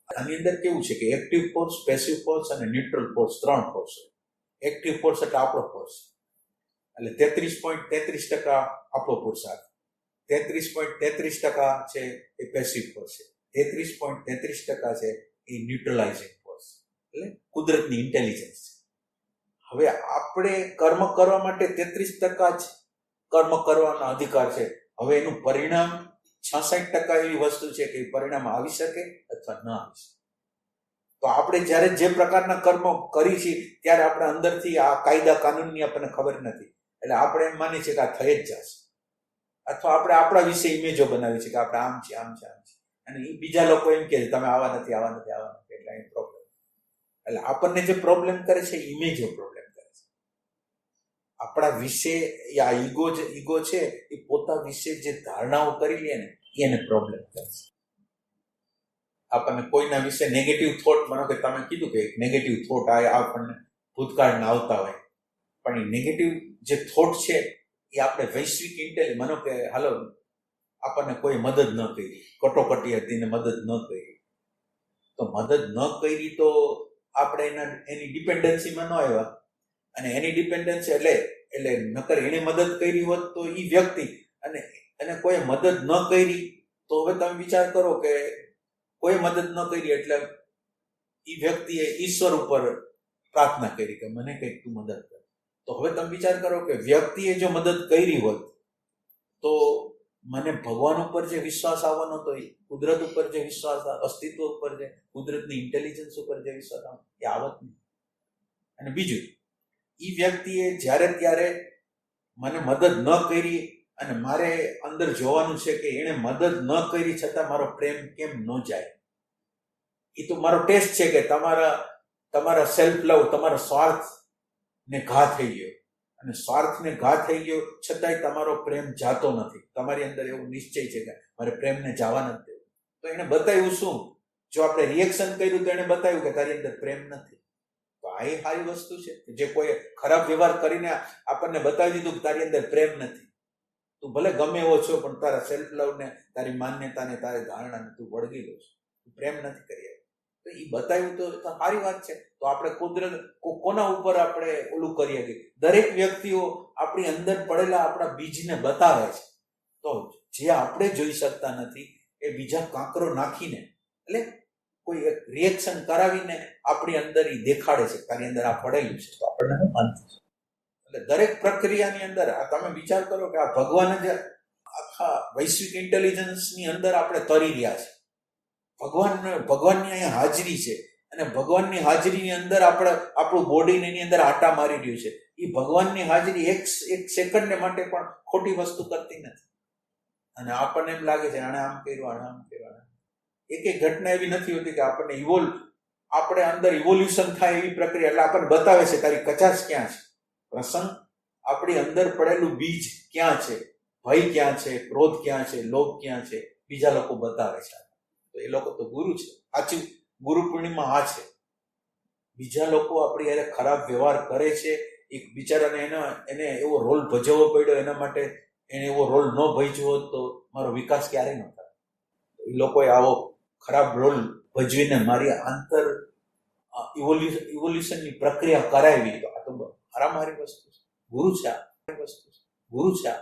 આની અંદર કેવું છે કે એક્ટિવ ફોર્સ, પેસિવ ફોર્સ અને ન્યુટ્રલ ફોર્સ, 3 ફોર્સ હોય. એક્ટિવ ફોર્સ એટલે આપણો ફોર્સ, એટલે 33.33% આપણો પુરુષાર્થ, 33.33% છે એ પેસિવ ફોર્સ છે, 33.33% છે એ ન્યુટ્રલાઇઝિંગ ફોર્સ, એટલે કુદરતની ઇન્ટેલિજન્સ છે. હવે આપણે કર્મ કરવા માટે 33% જ કર્મ કરવાનો અધિકાર છે. હવે એનું પરિણામ 66% એવી વસ્તુ છે કે પરિણામ આવી શકે અથવા ન આવી શકે. તો આપણે જ્યારે જે પ્રકારના કર્મો કરી છીએ ત્યારે આપણે અંદરથી આ કાયદા કાનૂનની આપણને ખબર નથી, એટલે આપણે એમ માનીએ છીએ કે આ થઈ જ જશે, અથવા આપણે આપણા વિશે ઇમેજો બનાવીએ છીએ કે આપણે આમ છે, આમ છે, આમ છે, અને એ બીજા લોકો એમ કહે છે તમે આવા નથી, આવા નથી, આવા નથી, એટલે અહીં પ્રોબ્લેમ. એટલે આપણને જે પ્રોબ્લેમ કરે છે ઇમેજો પ્રોબ્લેમ કરે છે. આપણા વિશે આ ઈગો છે એ પોતા વિશે જે ધારણાઓ કરી લે ને એને પ્રોબ્લેમ કરે છે. આપણને કોઈના વિશે નેગેટિવ થોટ, માનો કે તમે કીધું કે નેગેટિવ થોટ આપણને ભૂતકાળના આવતા હોય, પણ એ નેગેટિવ જે થોટ છે એ આપણે વૈશ્વિક ઇન્ટેલિજન્સ, માનો કે હાલો આપણને કોઈ મદદ ન કરી, કટોકટી હતી ને મદદ ન કરી, તો મદદ ન કરી તો આપણે એની ડિપેન્ડન્સીમાં ન આવ્યા, અને એની ડિપેન્ડન્સી એટલે નકર એને મદદ કરી હોત તો એ વ્યક્તિ અને કોઈ મદદ ન કરી, તો હવે તમે વિચાર કરો કે કોઈ મદદ ન કરી એટલે એ વ્યક્તિએ ઈશ્વર ઉપર પ્રાર્થના કરી કે મને કંઈક તું મદદ કર. તો હવે તમે વિચાર કરો કે વ્યક્તિએ જો મદદ કરી હોત તો મને ભગવાન ઉપર જે વિશ્વાસ આવવાનો હતો, કુદરત ઉપર જે વિશ્વાસ, અસ્તિત્વ ઉપર જે કુદરતની ઇન્ટેલિજન્સ ઉપર જે વિશ્વાસ આવવાનો એ આવત નહીં. અને બીજું, એ વ્યક્તિએ જ્યારે ત્યારે મને મદદ ન કરી, અને મારે અંદર જોવાનું છે કે એણે મદદ ન કરી છતાં મારો પ્રેમ કેમ ન જાય. એ તો મારો ટેસ્ટ છે કે તમારા સેલ્ફ લવ, તમારા સ્વાર્થને ઘા થઈ ગયો, અને સ્વાર્થને ઘા થઈ ગયો છતાંય તમારો પ્રેમ જાતો નથી. તમારી અંદર એવું નિશ્ચય છે કે મારે પ્રેમને જવા નથી દેવું. તો એને બતાવ્યું શું? જો આપણે રિએક્શન કર્યું તો એને બતાવ્યું કે તારી અંદર પ્રેમ નથી. તો આ એ સારી વસ્તુ છે જે કોઈ ખરાબ વ્યવહાર કરીને આપણને બતાવી દીધું કે તારી અંદર પ્રેમ નથી. તું ભલે ગમે એવો છો પણ તારા સેલ્ફ લવને, તારી માન્યતાને, તારી ધારણાને તું વળગી લો છો, તું પ્રેમ નથી કરી. તો એ બતાવ્યું તો સારી વાત છે. તો આપણે કુદરત કોના ઉપર આપણે ઓલું કરીએ કે દરેક વ્યક્તિઓ આપણી અંદર પડેલા આપણા બીજને બતાવે છે. તો જે આપણે જોઈ શકતા નથી એ બીજા કાંકરો નાખીને, એટલે કોઈ એક રિએક્શન કરાવીને આપણી અંદર એ દેખાડે છે તારી અંદર આ પડેલું છે. તો આપણને માનતું છે. એટલે દરેક પ્રક્રિયાની અંદર તમે વિચાર કરો કે આ ભગવાન જ આખા વૈશ્વિક ઇન્ટેલિજન્સની અંદર આપણે તરી રહ્યા છે. ભગવાનની અહીંયા હાજરી છે, અને ભગવાનની હાજરીની અંદર આપણું બોડીને એની અંદર આટા મારી રહ્યું છે. એ ભગવાનની હાજરી એક સેકન્ડને માટે પણ ખોટી વસ્તુ કરતી નથી. અને આપણને એમ લાગે છે આણે આમ કર્યું. એક ઘટના એવી નથી હોતી કે આપણને આપણે અંદર ઇવોલ્યુશન થાય એવી પ્રક્રિયા. એટલે આપણને બતાવે છે તારી કચાશ ક્યાં છે. પ્રસંગ આપણી અંદર પડેલું બીજ ક્યાં છે, ભય ક્યાં છે, ક્રોધ ક્યાં છે, લોભ ક્યાં છે, બીજા લોકો બતાવે છે. તો એ લોકો તો ગુરુ છે. સાચું ગુરુ પૂર્ણિમા આ છે. બીજા લોકો આપણી યારે ખરાબ વ્યવહાર કરે છે, એક બિચારાને એને એવો રોલ ભજવવો પડ્યો, એના માટે એને એવો રોલ ન ભજવો તો મારો વિકાસ ક્યારેય ન થાય. એ લોકોએ આવો ખરાબ રોલ ભજવીને મારી આંતર ઇવોલ્યુશનની પ્રક્રિયા કરાવી. તો આ તો હારામારી વસ્તુ છે. ગુરુ છે.